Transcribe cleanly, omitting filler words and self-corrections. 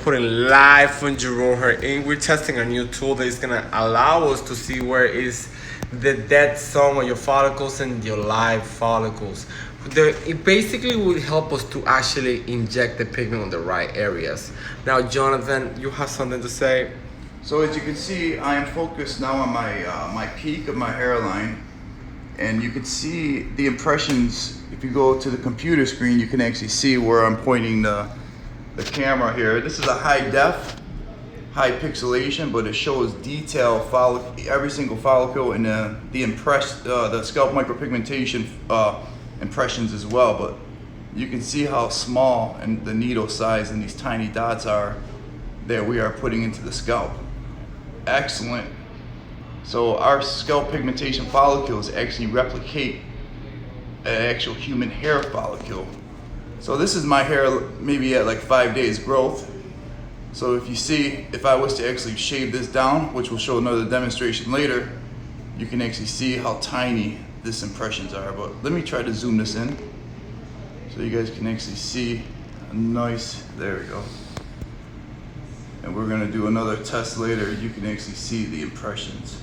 putting live on GerowHairInk. We're testing a new tool that is gonna allow us to see where is the dead zone of your follicles and your live follicles. It basically will help us to actually inject the pigment on the right areas. Now, Jonathan, you have something to say? So as you can see, I am focused now on my peak of my hairline, and you can see the impressions. If you go to the computer screen, you can actually see where I'm pointing the camera here. This is a high def, high pixelation, but it shows detail every single follicle and the scalp micropigmentation impressions as well. But you can see how small and the needle size and these tiny dots are that we are putting into the scalp. Excellent. So our scalp pigmentation follicles actually replicate an actual human hair follicle. So this is my hair maybe at like 5 days growth. So if you see, if I was to actually shave this down, which we'll show another demonstration later, you can actually see how tiny these impressions are. But let me try to zoom this in so you guys can actually see a nice, there we go. And we're gonna do another test later. You can actually see the impressions.